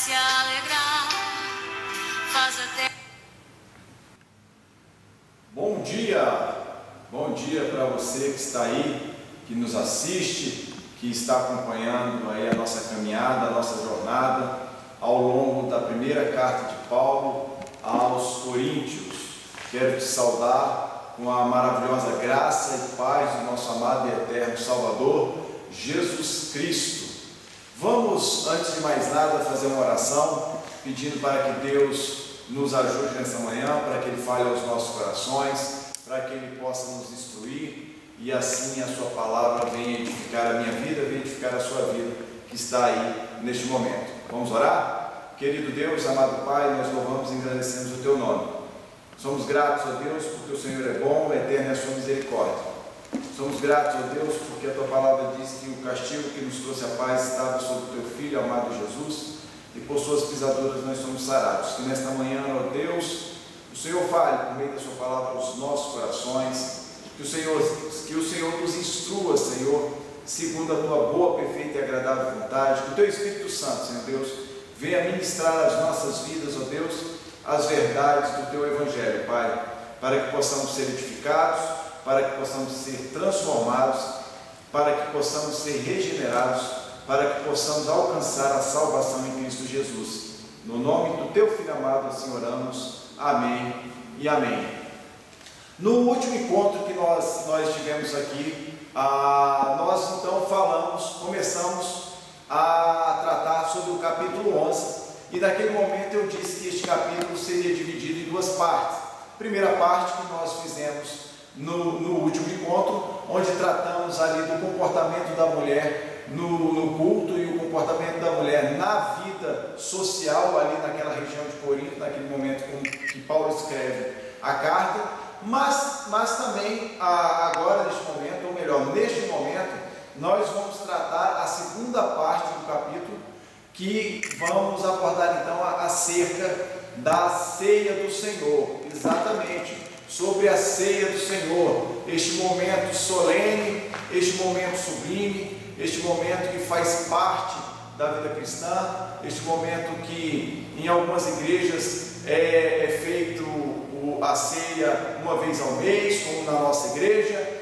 se alegrar, faz até... Bom dia para você que está aí, que nos assiste, que está acompanhando aí a nossa caminhada, a nossa jornada ao longo da primeira carta de Paulo aos Coríntios. Quero te saudar com a maravilhosa graça e paz do nosso amado e eterno Salvador, Jesus Cristo. Vamos, antes de mais nada, fazer uma oração, pedindo para que Deus nos ajude nessa manhã, para que Ele fale aos nossos corações, para que Ele possa nos instruir e assim a Sua palavra venha edificar a minha vida, venha edificar a sua vida que está aí neste momento. Vamos orar? Querido Deus, amado Pai, nós louvamos e engrandecemos o Teu nome. Somos gratos a Deus porque o Senhor é bom, eterna é a Sua misericórdia. Somos gratos a Deus porque a Tua palavra diz que o castigo que nos trouxe a paz estava sobre o Teu Filho amado Jesus, e por Suas pisaduras nós somos sarados. Que nesta manhã, ó Deus, o Senhor fale por meio da Sua palavra aos nossos corações, que o Senhor nos instrua, Senhor, segundo a Tua boa, perfeita e agradável vontade, que o Teu Espírito Santo, Senhor Deus, venha ministrar às nossas vidas, ó Deus, as verdades do Teu Evangelho, Pai, para que possamos ser edificados, para que possamos ser transformados, para que possamos ser regenerados, para que possamos alcançar a salvação em Cristo Jesus. No nome do Teu Filho amado, assim oramos. Amém e amém. No último encontro que nós tivemos aqui, nós então começamos a tratar sobre o capítulo 11, e naquele momento eu disse que este capítulo seria dividido em duas partes. Primeira parte que nós fizemos no último encontro, onde tratamos ali do comportamento da mulher no culto e o comportamento da mulher na vida social ali naquela região de Corinto, naquele momento que Paulo escreve a carta, mas também agora neste momento, ou melhor, neste momento, nós vamos tratar a segunda parte do capítulo, que vamos abordar então acerca da ceia do Senhor, exatamente, sobre a ceia do Senhor, este momento solene, este momento sublime, este momento que faz parte da vida cristã, este momento que em algumas igrejas é feito a ceia uma vez ao mês, como na nossa igreja.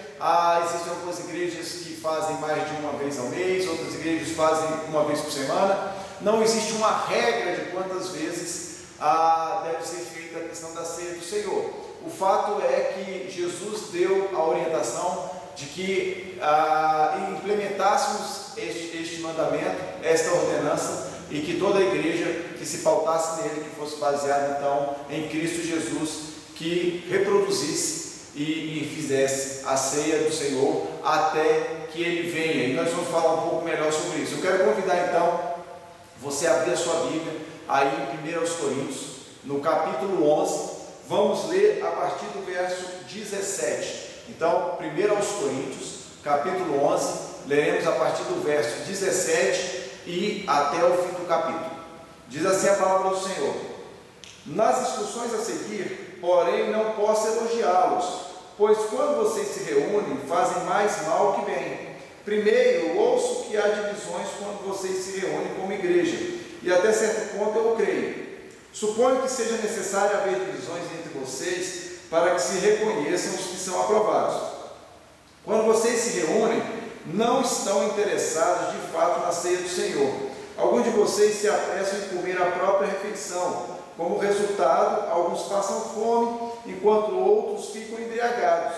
Existem algumas igrejas que fazem mais de uma vez ao mês, outras igrejas fazem uma vez por semana. Não existe uma regra de quantas vezes deve ser feita a questão da ceia do Senhor. O fato é que Jesus deu a orientação de que implementássemos este mandamento, esta ordenança, e que toda a igreja que se pautasse nele, que fosse baseada então em Cristo Jesus, que reproduzisse e fizesse a ceia do Senhor até que Ele venha. E nós vamos falar um pouco melhor sobre isso. Eu quero convidar então você a abrir a sua Bíblia aí em 1 Coríntios, no capítulo 11, vamos ler a partir do verso 17. Então, 1 Coríntios, capítulo 11, leremos a partir do verso 17 e até o fim do capítulo. Diz assim a palavra do Senhor: nas instruções a seguir, porém, não posso elogiá-los, pois quando vocês se reúnem, fazem mais mal que bem. Primeiro, ouço que há divisões quando vocês se reúnem como igreja, e até certo ponto eu creio. Suponho que seja necessário haver divisões entre vocês, para que se reconheçam os que são aprovados. Quando vocês se reúnem, não estão interessados de fato na ceia do Senhor. Alguns de vocês se apressam em comer a própria refeição. Como resultado, alguns passam fome, enquanto outros ficam embriagados.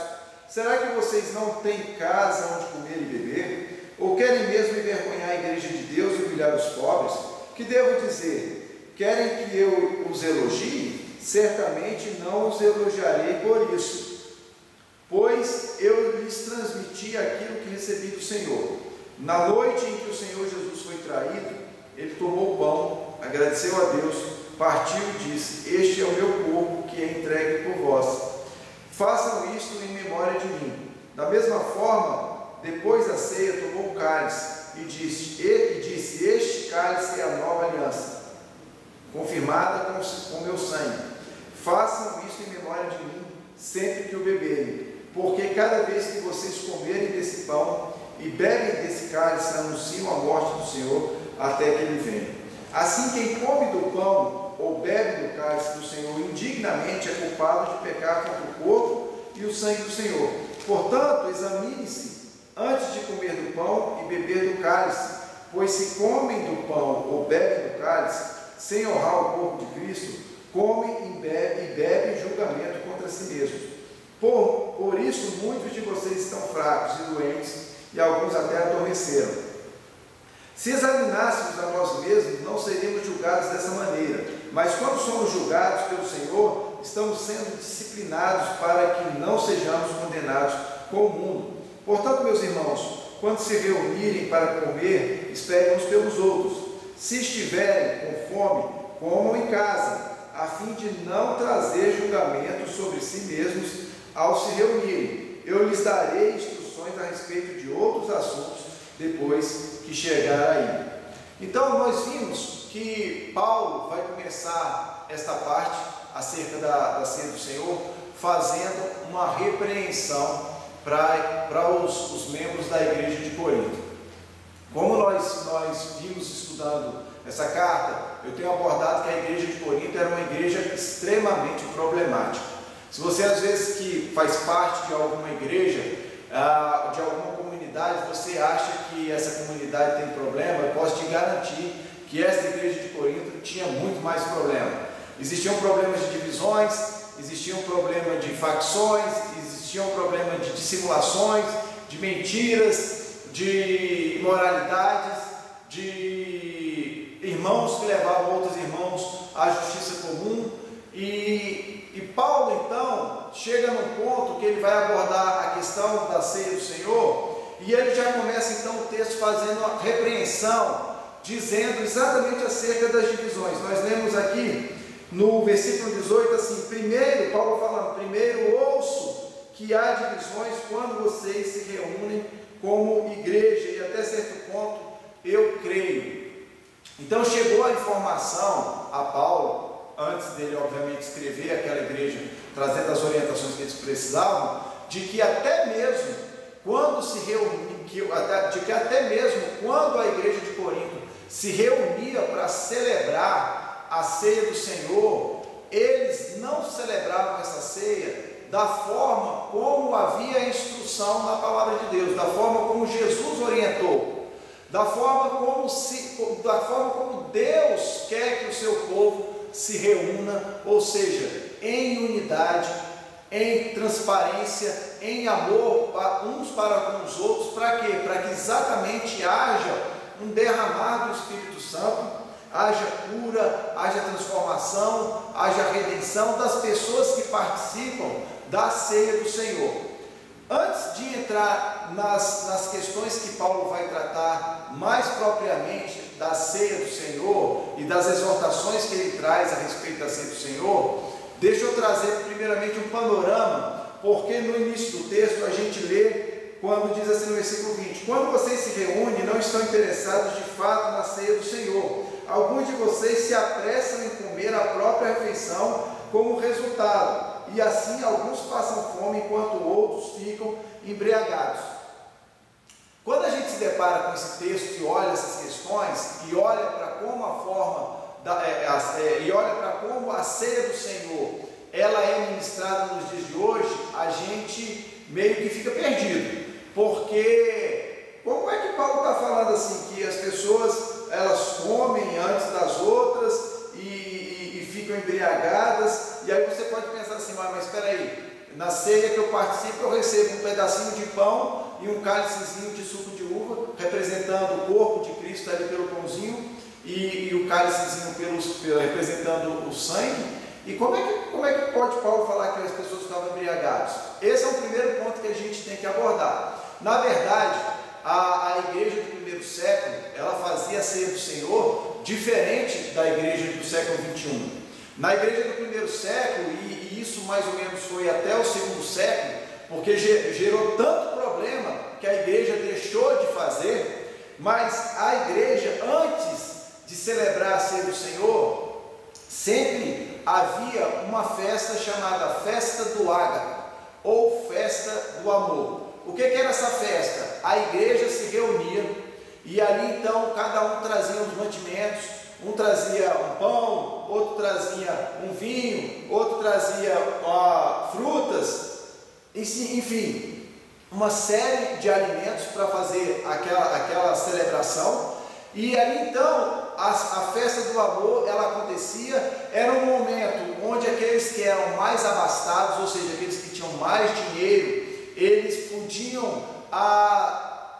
Será que vocês não têm casa onde comer e beber? Ou querem mesmo envergonhar a igreja de Deus e humilhar os pobres? Que devo dizer? Querem que eu os elogie? Certamente não os elogiarei por isso, pois eu lhes transmiti aquilo que recebi do Senhor. Na noite em que o Senhor Jesus foi traído, Ele tomou o pão, agradeceu a Deus, partiu e disse: este é o meu corpo que é entregue por vós. Façam isto em memória de mim. Da mesma forma, depois da ceia, tomou o cálice e disse: este cálice é a nova aliança, confirmada com meu sangue. Façam isto em memória de mim, sempre que o beberem, porque cada vez que vocês comerem desse pão e bebem desse cálice, anunciam a morte do Senhor até que Ele venha. Assim, quem come do pão ou bebe do cálice do Senhor indignamente é culpado de pecar contra o corpo e o sangue do Senhor. Portanto, examine-se antes de comer do pão e beber do cálice, pois se comem do pão ou bebem do cálice, sem honrar o corpo de Cristo, comem e bebem julgamento contra si mesmos. Por isso, muitos de vocês estão fracos e doentes, e alguns até adormeceram. Se examinássemos a nós mesmos, não seríamos julgados dessa maneira, mas quando somos julgados pelo Senhor, estamos sendo disciplinados para que não sejamos condenados com o mundo. Portanto, meus irmãos, quando se reunirem para comer, esperem uns pelos outros. Se estiverem com fome, comam em casa, a fim de não trazer julgamento sobre si mesmos ao se reunirem. Eu lhes darei instruções a respeito de outros assuntos depois que chegar aí. Então, nós vimos que Paulo vai começar esta parte acerca da ceia do Senhor, fazendo uma repreensão para os membros da igreja de Corinto. Como nós vimos estudando essa carta, eu tenho abordado que a igreja de Corinto era uma igreja extremamente problemática. Se você às vezes que faz parte de alguma igreja, de alguma comunidade, você acha que essa comunidade tem problema, eu posso te garantir que essa igreja de Corinto tinha muito mais problema. Existiam problemas de divisões, existiam problemas de facções, existiam problemas de dissimulações, de mentiras, de imoralidades, de irmãos que levavam outros irmãos à justiça comum. E Paulo então chega num ponto que ele vai abordar a questão da ceia do Senhor, e ele já começa então o texto fazendo uma repreensão, dizendo exatamente acerca das divisões. Nós lemos aqui no versículo 18 assim: primeiro, Paulo falando, primeiro ouço que há divisões quando vocês se reúnem como igreja, e até certo ponto eu creio. Então chegou a informação a Paulo, antes dele obviamente escrever aquela igreja, trazendo as orientações que eles precisavam, de que até mesmo quando se quando a igreja de Corinto se reunia para celebrar a ceia do Senhor, eles não celebravam essa ceia da forma como havia instrução na palavra de Deus, da forma como Jesus orientou, da forma como Deus quer que o seu povo se reúna, ou seja, em unidade, em transparência, em amor uns para com os outros. Para quê? Para que exatamente haja um derramar do Espírito Santo, haja cura, haja transformação, haja redenção das pessoas que participam da ceia do Senhor. Antes de entrar nas questões que Paulo vai tratar mais propriamente da ceia do Senhor e das exortações que ele traz a respeito da ceia do Senhor, deixa eu trazer primeiramente um panorama, porque no início do texto a gente lê quando diz assim no versículo 20: quando vocês se reúnem, não estão interessados de fato na ceia do Senhor. Alguns de vocês se apressam em comer a própria refeição como resultado, e assim alguns passam fome enquanto outros ficam embriagados. Quando a gente se depara com esse texto e olha essas questões, e olha para como como a ceia do Senhor ela é ministrada nos dias de hoje, a gente meio que fica perdido, porque como é que Paulo está falando assim, que as pessoas elas comem antes das outras e ficam embriagadas, e aí você pode pensar assim: mas espera aí, na ceia que eu participo eu recebo um pedacinho de pão e um cálicezinho de suco de uva, representando o corpo de Cristo ali pelo pãozinho, e o cálicezinho representando o sangue. E como é que pode Paulo falar que as pessoas estavam embriagadas? Esse é o primeiro ponto que a gente tem que abordar. Na verdade, a igreja do primeiro século, ela fazia a ceia do Senhor diferente da igreja do século 21. Na igreja do primeiro século, e isso mais ou menos foi até o segundo século, porque gerou tanto problema que a igreja deixou de fazer, mas a igreja, antes de celebrar a ceia do Senhor, sempre havia uma festa chamada Festa do Ágape, ou Festa do Amor. O que era essa festa? A igreja se reunia, e ali então cada um trazia os mantimentos, Um trazia um pão, outro trazia um vinho, outro trazia frutas, enfim, uma série de alimentos para fazer aquela celebração. E ali então a festa do amor ela acontecia. Era um momento onde aqueles que eram mais abastados, ou seja, aqueles que tinham mais dinheiro, eles podiam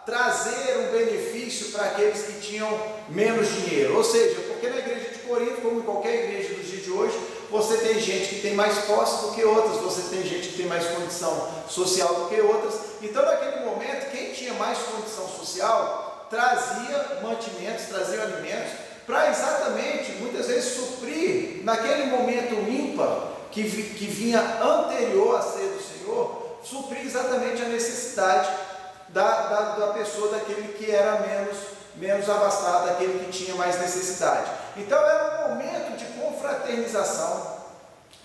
trazer um benefício para aqueles que tinham menos dinheiro. Ou seja, porque na igreja de Corinto, como em qualquer igreja dos dias de hoje, você tem gente que tem mais posse do que outras, você tem gente que tem mais condição social do que outras. Então naquele momento, quem tinha mais condição social trazia mantimentos, trazia alimentos, para exatamente, muitas vezes, suprir naquele momento ímpar que vinha anterior à ceia do Senhor, suprir exatamente a necessidade da pessoa, daquele que era menos abastado, daquele que tinha mais necessidade. Então era um momento de confraternização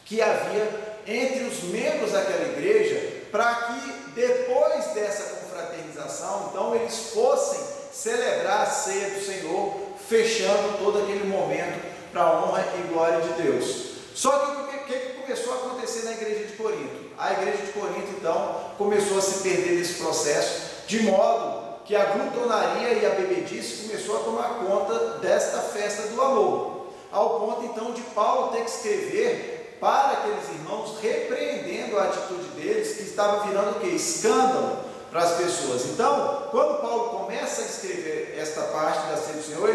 que havia entre os membros daquela igreja, para que depois dessa confraternização, então eles fossem celebrar a ceia do Senhor, fechando todo aquele momento para a honra e glória de Deus. Só que o que começou a acontecer na igreja de Corinto? A igreja de Corinto então começou a se perder nesse processo, de modo que a glutonaria e a bebedice começou a tomar conta desta festa do amor, ao ponto então de Paulo ter que escrever para aqueles irmãos, repreendendo a atitude deles, que estava virando o quê? Escândalo para as pessoas. Então, quando Paulo começa a escrever esta parte da ceia do Senhor,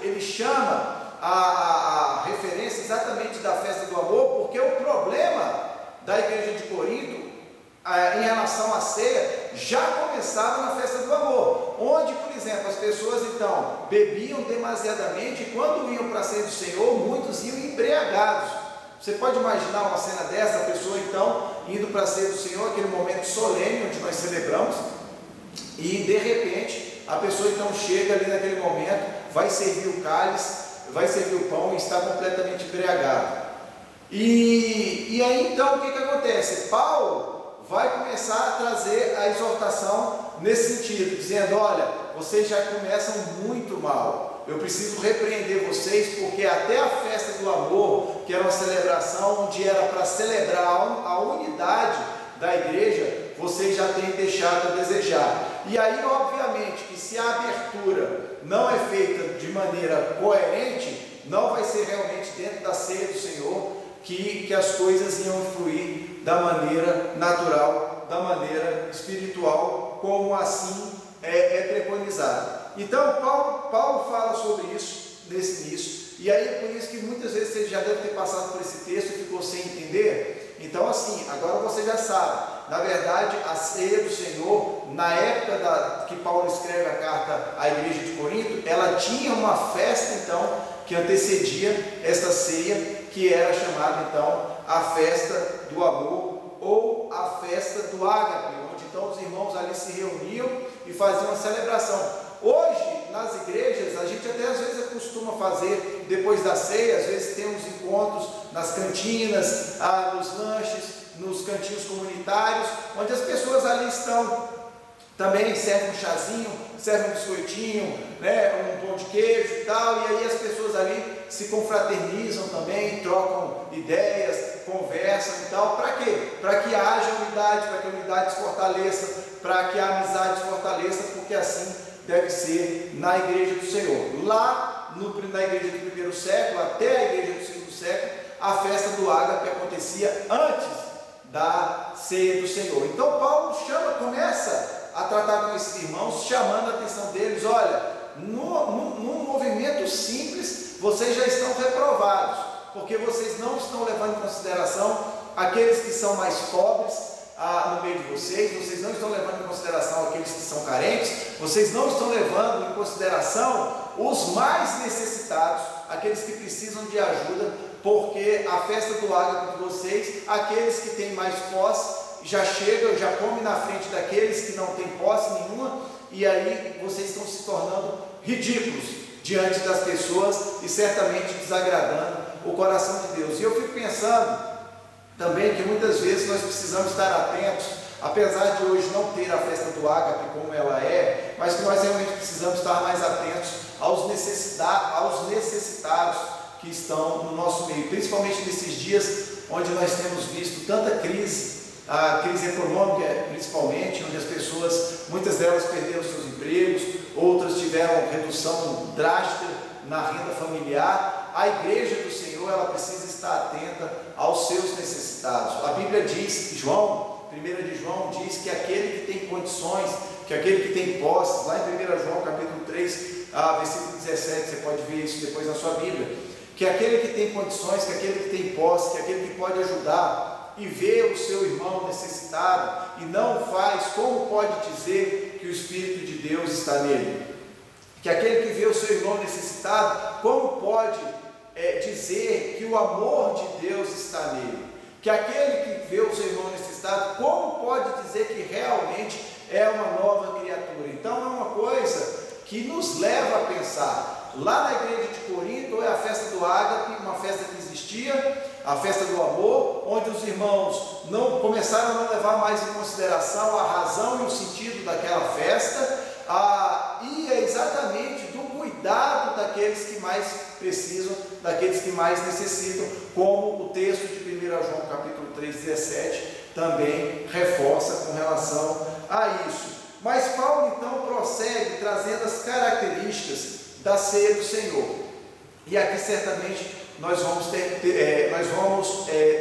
ele chama a referência exatamente da festa do amor, porque o problema da igreja de Corinto em relação à ceia já começava na festa do amor, onde, por exemplo, as pessoas então bebiam demasiadamente, e quando iam para a ceia do Senhor, muitos iam embriagados. Você pode imaginar uma cena dessa, a pessoa então indo para a ceia do Senhor, aquele momento solene onde nós celebramos, e de repente a pessoa então chega ali naquele momento, vai servir o cálice, vai servir o pão e está completamente embriagado. E aí então o que acontece? Paulo vai começar a trazer a exortação nesse sentido, dizendo: olha, vocês já começam muito mal, eu preciso repreender vocês, porque até a festa do amor, que era uma celebração onde era para celebrar a unidade da igreja, vocês já têm deixado a desejar. E aí, obviamente, que se a abertura não é feita de maneira coerente, não vai ser realmente dentro da ceia do Senhor que as coisas iam fluir da maneira natural, da maneira espiritual, como assim é preconizado. Então, Paulo fala sobre isso nesse início, e aí é por isso que muitas vezes você já deve ter passado por esse texto e ficou sem entender. Então, assim, agora você já sabe, na verdade, a ceia do Senhor, na época que Paulo escreve a carta à igreja de Corinto, ela tinha uma festa, então, que antecedia esta ceia, que era chamada, então, a festa do amor, ou a festa do ágape, onde, então, os irmãos ali se reuniam e faziam uma celebração. Hoje, nas igrejas, a gente até às vezes costuma fazer, depois da ceia, às vezes tem uns encontros nas cantinas, nos lanches, nos cantinhos comunitários, onde as pessoas ali estão, também servem um chazinho, servem um biscoitinho, né, um pão de queijo e tal, e aí as pessoas ali se confraternizam também, trocam ideias, conversam e tal. Para quê? Para que haja unidade, para que a unidade se fortaleça, para que a amizade se fortaleça, porque assim deve ser na igreja do Senhor. Lá na igreja do primeiro século, até a igreja do segundo século, a festa do ágape acontecia antes da ceia do Senhor. Então Paulo começa a tratar com esses irmãos, chamando a atenção deles: olha, num movimento simples, vocês já estão reprovados, porque vocês não estão levando em consideração aqueles que são mais pobres no meio de vocês não estão levando em consideração aqueles que são carentes, vocês não estão levando em consideração os mais necessitados, aqueles que precisam de ajuda, porque a festa do ágape de vocês, aqueles que têm mais posse, já chegam, já comem na frente daqueles que não têm posse nenhuma, e aí vocês estão se tornando ridículos diante das pessoas e certamente desagradando o coração de Deus. E eu fico pensando também que muitas vezes nós precisamos estar atentos, apesar de hoje não ter a festa do ágape como ela é, mas que nós realmente precisamos estar mais atentos aos necessitados que estão no nosso meio, principalmente nesses dias onde nós temos visto tanta crise, a crise econômica principalmente, onde as pessoas, muitas delas perderam seus empregos, outras tiveram redução drástica na renda familiar. A igreja do Senhor, ela precisa estar atenta aos seus necessitados. A Bíblia diz, 1 de João diz que aquele que tem condições, que aquele que tem posses, lá em 1 João capítulo 3, versículo 17, você pode ver isso depois na sua Bíblia, que aquele que tem condições, que aquele que tem posse, que aquele que pode ajudar e vê o seu irmão necessitado e não faz, como pode dizer que o Espírito de Deus está nele? Que aquele que vê o seu irmão necessitado, como pode dizer que o amor de Deus está nele? Que aquele que vê o seu irmão necessitado, como pode dizer que realmente é uma nova criatura? Então é uma coisa que nos leva a pensar. Lá na igreja de Corinto é a festa do ágape, uma festa que existia, a festa do amor, onde os irmãos começaram a não levar mais em consideração a razão e o sentido daquela festa, e é exatamente do cuidado daqueles que mais precisam, daqueles que mais necessitam, como o texto de 1 João capítulo 3, 17 também reforça com relação a isso. Mas Paulo então prossegue trazendo as características da ceia do Senhor, e aqui certamente nós vamos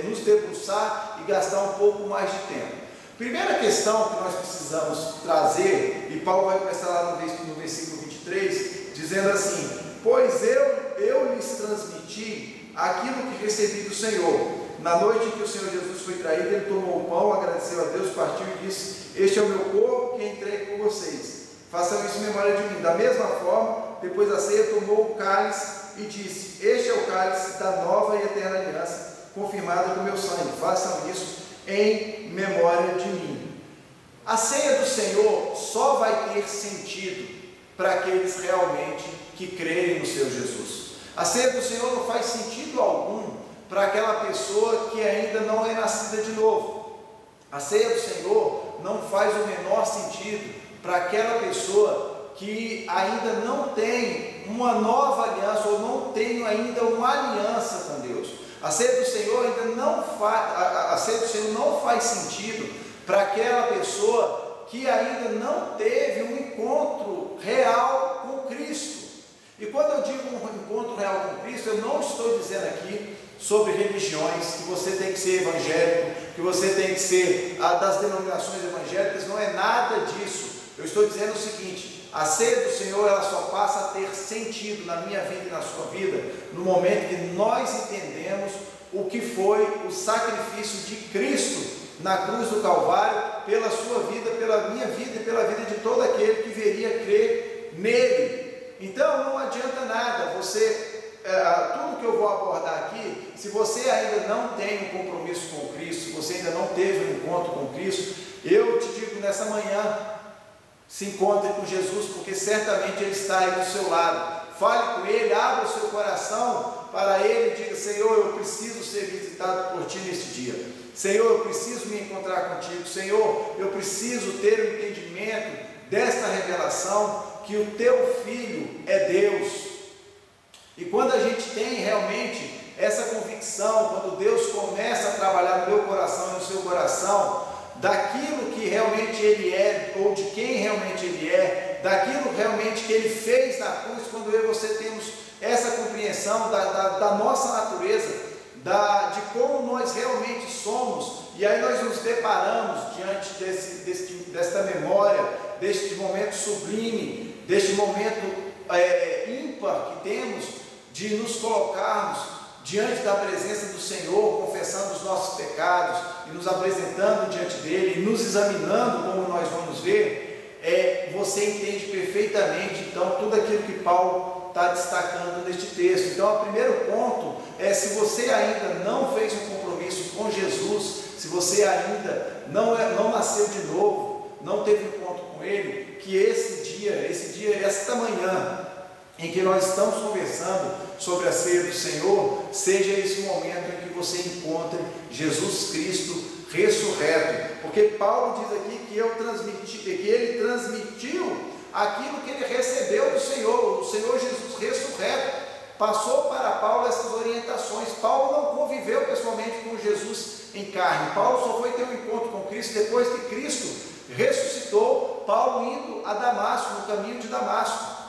nos debruçar e gastar um pouco mais de tempo. Primeira questão que nós precisamos trazer, e Paulo vai começar lá no versículo 23, dizendo assim: pois eu lhes transmiti aquilo que recebi do Senhor. Na noite em que o Senhor Jesus foi traído, ele tomou o pão, agradeceu a Deus, partiu e disse: este é o meu corpo que entregue por vocês. Façam isso em memória de mim. Da mesma forma, depois da ceia, tomou o cálice e disse: este é o cálice da nova e eterna aliança, confirmada com meu sangue. Façam isso em memória de mim. A ceia do Senhor só vai ter sentido para aqueles realmente que crerem no Senhor Jesus. A ceia do Senhor não faz sentido algum para aquela pessoa que ainda não é nascida de novo. A ceia do Senhor não faz o menor sentido para aquela pessoa que ainda não tem uma nova aliança, ou não tem ainda uma aliança com Deus. A ceia do Senhor não faz sentido para aquela pessoa que ainda não teve um encontro real com Cristo. E quando eu digo um encontro real com Cristo, eu não estou dizendo aqui sobre religiões, que você tem que ser evangélico, que você tem que ser das denominações evangélicas. Não é nada disso. Eu estou dizendo o seguinte: a ceia do Senhor, ela só passa a ter sentido na minha vida e na sua vida no momento que nós entendemos o que foi o sacrifício de Cristo na cruz do Calvário, pela sua vida, pela minha vida e pela vida de todo aquele que viria crer nele. Então não adianta nada tudo que eu vou abordar aqui, se você ainda não tem um compromisso com Cristo, se você ainda não teve um encontro com Cristo, eu te digo nessa manhã: se encontre com Jesus, porque certamente Ele está aí do seu lado. Fale com Ele, abra o seu coração para Ele, diga: Senhor, eu preciso ser visitado por Ti neste dia. Senhor, eu preciso me encontrar contigo. Senhor, eu preciso ter o entendimento desta revelação que o Teu Filho é Deus. E quando a gente tem realmente essa convicção, quando Deus começa a trabalhar no meu coração e no seu coração, daquilo que realmente Ele é, ou de quem realmente Ele é, daquilo realmente que Ele fez na cruz, quando eu e você temos essa compreensão da nossa natureza, de como nós realmente somos, e aí nós nos deparamos diante desta memória, deste momento sublime, deste momento ímpar que temos, de nos colocarmos diante da presença do Senhor, confessando os nossos pecados e nos apresentando diante dele, e nos examinando, como nós vamos ver, você entende perfeitamente então tudo aquilo que Paulo está destacando neste texto. Então, o primeiro ponto é: se você ainda não fez um compromisso com Jesus, se você ainda não nasceu de novo, não teve um encontro com Ele, que esta manhã em que nós estamos conversando sobre a ceia do Senhor, seja esse momento em que você encontre Jesus Cristo ressurreto, porque Paulo diz aqui que ele transmitiu aquilo que ele recebeu do Senhor, o Senhor Jesus ressurreto, passou para Paulo essas orientações. Paulo não conviveu pessoalmente com Jesus em carne, Paulo só foi ter um encontro com Cristo depois que Cristo ressuscitou, Paulo indo a Damasco, no caminho de Damasco.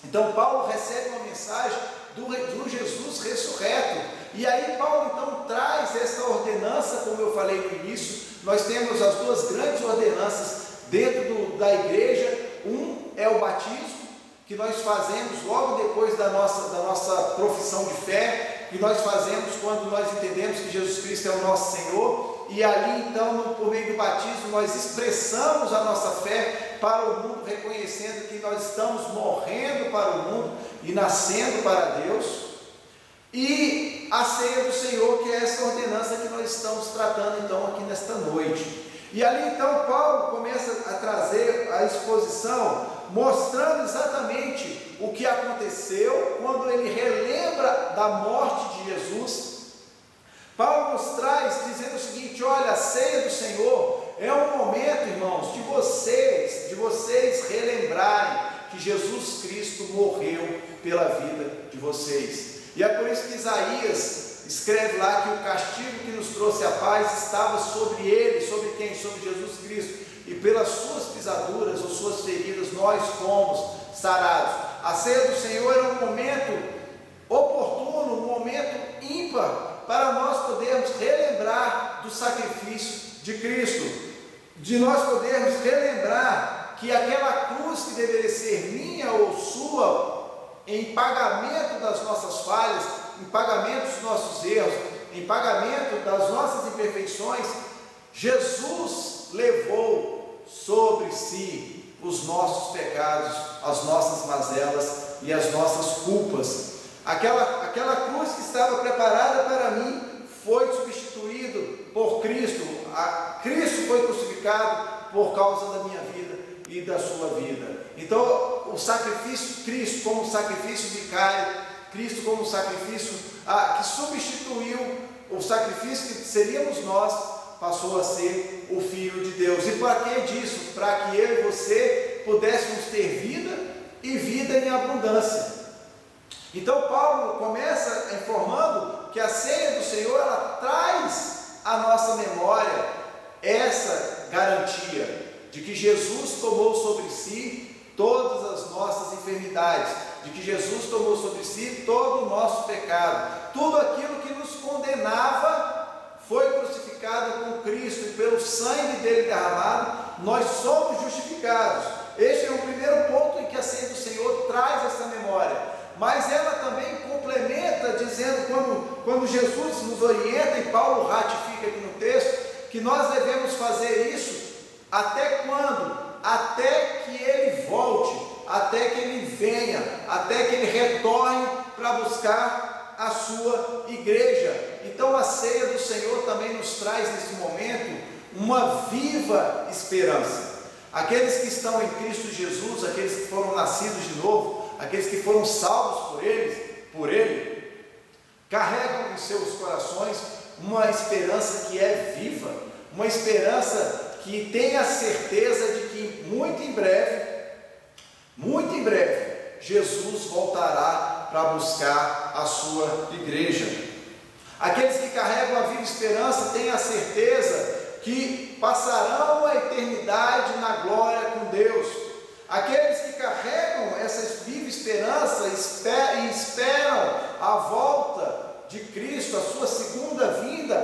Então Paulo recebe uma mensagem do Jesus ressurreto, e aí Paulo então traz essa ordenança, como eu falei no início. Nós temos as duas grandes ordenanças dentro da igreja. Um é o batismo, que nós fazemos logo depois da nossa profissão de fé, que nós fazemos quando nós entendemos que Jesus Cristo é o nosso Senhor, e ali então, por meio do batismo, nós expressamos a nossa fé para o mundo, reconhecendo que nós estamos morrendo para o mundo e nascendo para Deus. E a ceia do Senhor, que é essa ordenança que nós estamos tratando então aqui nesta noite. E ali então Paulo começa a trazer a exposição, mostrando exatamente o que aconteceu quando ele relembra da morte de Jesus. Paulo nos traz dizendo o seguinte: olha, a ceia do Senhor é um momento, irmãos, de vocês relembrarem que Jesus Cristo morreu pela vida de vocês. E é por isso que Isaías escreve lá que o castigo que nos trouxe a paz estava sobre ele. Sobre quem? Sobre Jesus Cristo. E pelas suas pisaduras ou suas feridas nós fomos sarados. A ceia do Senhor era um momento oportuno, um momento ímpar, para nós podermos relembrar do sacrifício de Cristo, de nós podermos relembrar que aquela cruz que deveria ser minha ou sua, em pagamento das nossas falhas, em pagamento dos nossos erros, em pagamento das nossas imperfeições, Jesus levou sobre si os nossos pecados, as nossas mazelas e as nossas culpas. Aquela cruz que estava preparada para mim foi substituído por Cristo. Cristo foi crucificado por causa da minha vida e da sua vida. Então o sacrifício, Cristo como sacrifício vicário, Cristo como sacrifício que substituiu o sacrifício que seríamos nós, passou a ser o Filho de Deus. E para que disso? Para que eu e você pudéssemos ter vida e vida em abundância. Então Paulo começa informando que a ceia do Senhor, ela traz à nossa memória essa garantia de que Jesus tomou sobre si todas as nossas enfermidades, de que Jesus tomou sobre si todo o nosso pecado, tudo aquilo que nos condenava foi crucificado com Cristo, e pelo sangue dele derramado nós somos justificados. Este é o primeiro ponto em que a ceia do Senhor traz essa memória. Mas ela também complementa, dizendo, quando Jesus nos orienta, e Paulo ratifica aqui no texto, que nós devemos fazer isso até quando? Até que ele volte, até que ele venha, até que ele retorne para buscar a sua igreja. Então a ceia do Senhor também nos traz nesse momento uma viva esperança. Aqueles que estão em Cristo Jesus, aqueles que foram nascidos de novo, aqueles que foram salvos por Ele, carregam em seus corações uma esperança que é viva, uma esperança que tem a certeza de que muito em breve, Jesus voltará para buscar a sua igreja. Aqueles que carregam a viva esperança têm a certeza que passarão a eternidade na glória com Deus. Aqueles que carregam essa viva esperança e esperam a volta de Cristo, a sua segunda vinda,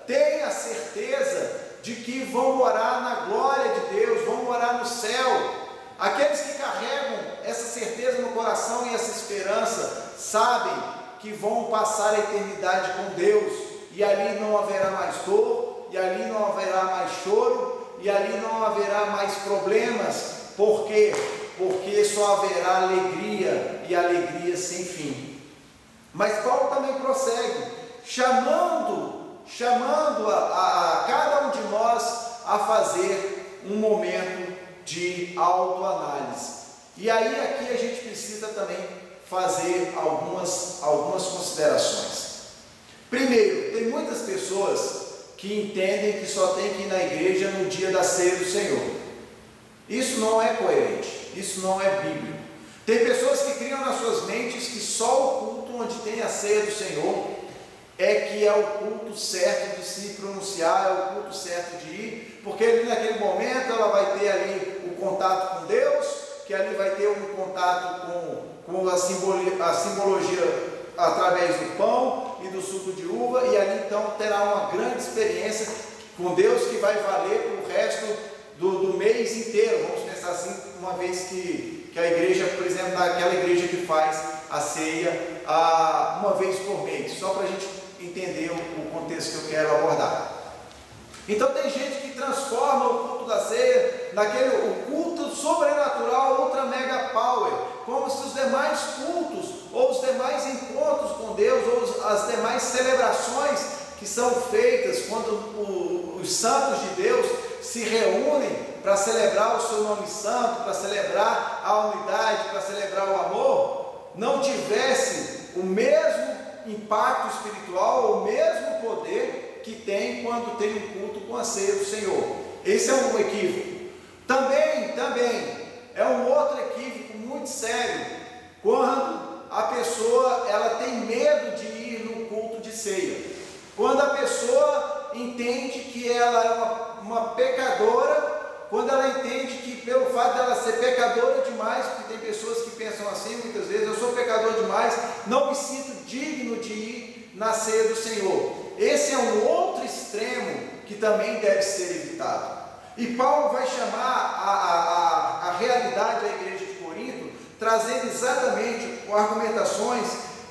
têm a certeza de que vão morar na glória de Deus, vão morar no céu. Aqueles que carregam essa certeza no coração e essa esperança, sabem que vão passar a eternidade com Deus, e ali não haverá mais dor, e ali não haverá mais choro, e ali não haverá mais problemas. Por quê? Porque só haverá alegria, e alegria sem fim. Mas Paulo também prossegue, chamando a cada um de nós a fazer um momento de autoanálise. E aí aqui a gente precisa também fazer algumas considerações. Primeiro, tem muitas pessoas que entendem que só tem que ir na igreja no dia da ceia do Senhor. Isso não é coerente. isso não é bíblico. Tem pessoas que criam nas suas mentes que só o culto onde tem a ceia do Senhor que é o culto certo de se pronunciar, é o culto certo de ir, porque ali naquele momento ela vai ter ali o contato com Deus, que ali vai ter um contato com a simbologia através do pão e do suco de uva, e ali então terá uma grande experiência com Deus que vai valer para o resto do mês inteiro, vamos pensar assim, uma vez que a igreja, por exemplo, daquela igreja que faz a ceia uma vez por mês, só para a gente entender o contexto que eu quero abordar. Então tem gente que transforma o culto da ceia o culto sobrenatural, ultra mega power, como se os demais cultos, ou os demais encontros com Deus, ou as demais celebrações que são feitas quando os santos de Deus se reúnem para celebrar o seu nome santo, para celebrar a unidade, para celebrar o amor, não tivesse o mesmo impacto espiritual, o mesmo poder que tem quando tem um culto com a ceia do Senhor. Esse é um equívoco. Também é um outro equívoco muito sério, quando a pessoa ela tem medo de ir no culto de ceia, quando a pessoa entende que ela é uma pecadora, quando ela entende que pelo fato dela ser pecadora demais, porque tem pessoas que pensam assim muitas vezes, eu sou pecador demais, não me sinto digno de ir na ceia do Senhor. Esse é um outro extremo que também deve ser evitado. E Paulo vai chamar a realidade da igreja de Corinto, trazendo exatamente argumentações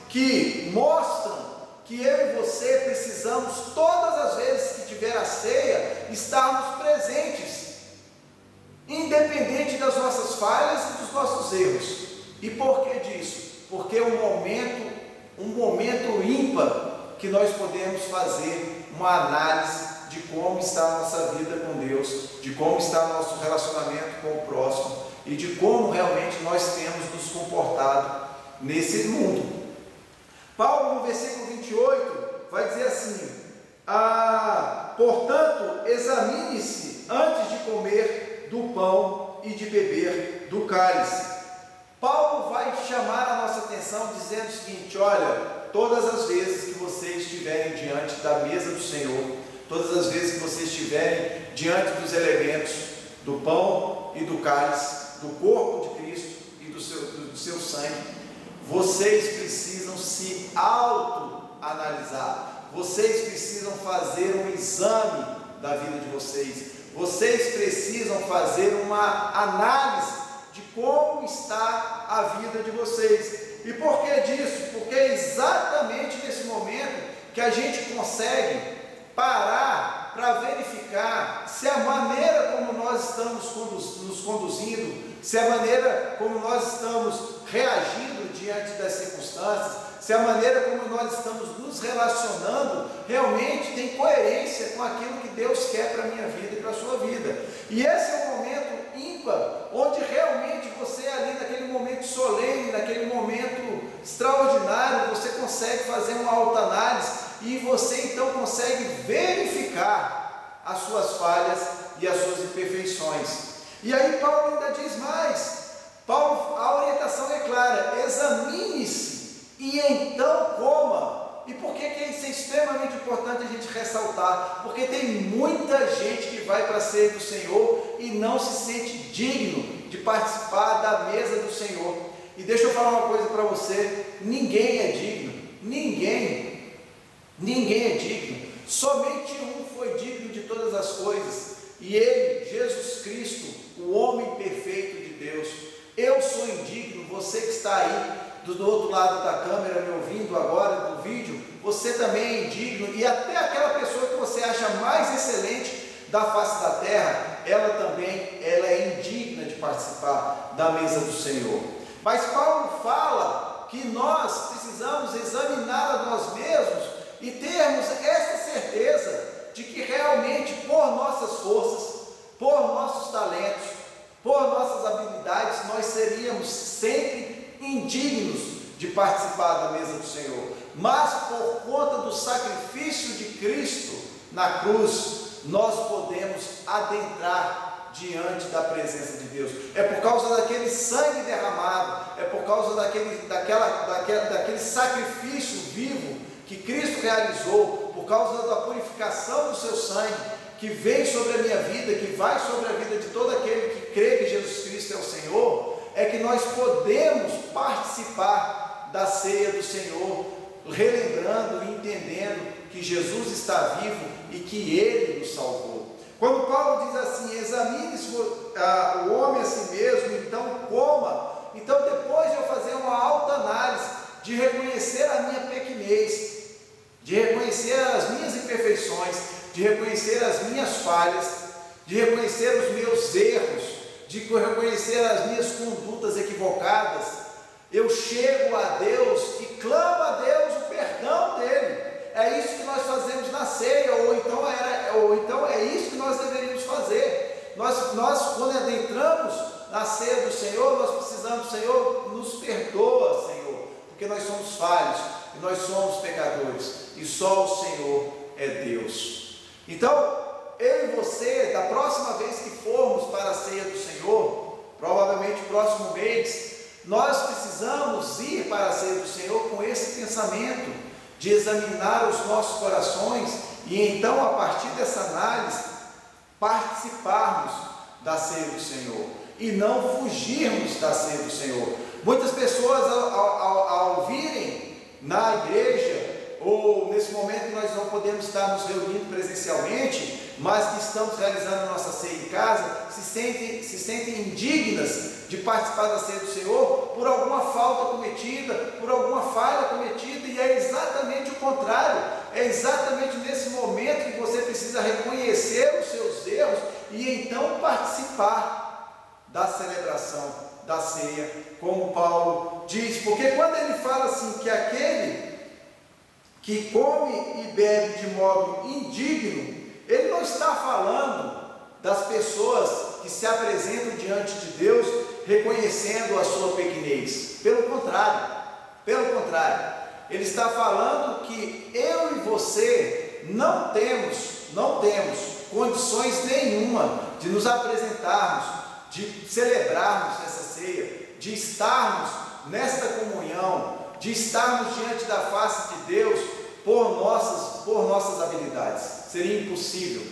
que mostram que eu e você precisamos, todas as vezes que tiver a ceia, estarmos presentes, independente das nossas falhas e dos nossos erros. E por que disso? Porque é um momento ímpar que nós podemos fazer uma análise de como está a nossa vida com Deus, de como está o nosso relacionamento com o próximo e de como realmente nós temos nos comportado nesse mundo. Paulo, no versículo 28, vai dizer assim: portanto, examine-se antes de comer do pão e de beber do cálice. Paulo vai chamar a nossa atenção dizendo o seguinte: olha, todas as vezes que vocês estiverem diante da mesa do Senhor, todas as vezes que vocês estiverem diante dos elementos do pão e do cálice, do corpo de Cristo e do seu sangue, vocês precisam se autoanalisar, vocês precisam fazer um exame da vida de vocês, vocês precisam fazer uma análise de como está a vida de vocês. E por que disso? Porque é exatamente nesse momento que a gente consegue parar para verificar se a maneira como nós estamos nos conduzindo, se a maneira como nós estamos reagindo diante das circunstâncias, se a maneira como nós estamos nos relacionando realmente tem coerência com aquilo que Deus quer para a minha vida e para a sua vida. E esse é um momento ímpar, onde realmente você ali naquele momento solene, naquele momento extraordinário, você consegue fazer uma autoanálise e você então consegue verificar as suas falhas e as suas imperfeições. E aí Paulo ainda diz mais. A orientação é clara: examine-se e então coma. E por que isso é extremamente importante a gente ressaltar? Porque tem muita gente que vai para a ceia do Senhor e não se sente digno de participar da mesa do Senhor. E deixa eu falar uma coisa para você: ninguém é digno, ninguém é digno, somente um foi digno de todas as coisas, e ele, Jesus Cristo, o homem perfeito de Deus. Eu sou indigno, você que está aí do outro lado da câmera me ouvindo agora do vídeo, você também é indigno, e até aquela pessoa que você acha mais excelente da face da terra, ela é indigna de participar da mesa do Senhor. Mas Paulo fala que nós precisamos examinar a nós mesmos e termos essa certeza de que realmente por nossas forças, por nossos talentos, por nossas habilidades, nós seríamos sempre indignos de participar da mesa do Senhor. Mas por conta do sacrifício de Cristo na cruz, nós podemos adentrar diante da presença de Deus. É por causa daquele sangue derramado, é por causa daquele sacrifício vivo que Cristo realizou, por causa da purificação do seu sangue, que vem sobre a minha vida, que vai sobre a vida de todo aquele que crê que Jesus Cristo é o Senhor, é que nós podemos participar da ceia do Senhor, relembrando e entendendo que Jesus está vivo e que Ele nos salvou. Quando Paulo diz assim, examine-se o homem a si mesmo, então coma, então depois de eu fazer uma alta análise, de reconhecer a minha pequenez, de reconhecer as minhas imperfeições, de reconhecer as minhas falhas, de reconhecer os meus erros, de reconhecer as minhas condutas equivocadas, eu chego a Deus e clamo a Deus o perdão dele. É isso que nós fazemos na ceia, ou então é isso que nós deveríamos fazer. Nós quando adentramos na ceia do Senhor, nós precisamos, Senhor, nos perdoa, Senhor, porque nós somos falhos e nós somos pecadores, e só o Senhor é Deus. Então, eu e você, da próxima vez que formos para a ceia do Senhor, provavelmente próximo mês, nós precisamos ir para a ceia do Senhor com esse pensamento de examinar os nossos corações e então, a partir dessa análise, participarmos da ceia do Senhor e não fugirmos da ceia do Senhor. Muitas pessoas, ao virem na igreja, ou nesse momento que nós não podemos estar nos reunindo presencialmente, mas que estamos realizando a nossa ceia em casa, se sentem indignas de participar da ceia do Senhor por alguma falta cometida, por alguma falha cometida, e é exatamente o contrário. É exatamente nesse momento que você precisa reconhecer os seus erros e então participar da celebração da ceia, como Paulo diz, porque quando ele fala assim, que aquele que come e bebe de modo indigno, ele não está falando das pessoas que se apresentam diante de Deus reconhecendo a sua pequenez. Pelo contrário, ele está falando que eu e você não temos condições nenhuma de nos apresentarmos, de celebrarmos essa ceia, de estarmos nesta comunhão, de estarmos diante da face de Deus por nossas habilidades. Seria impossível.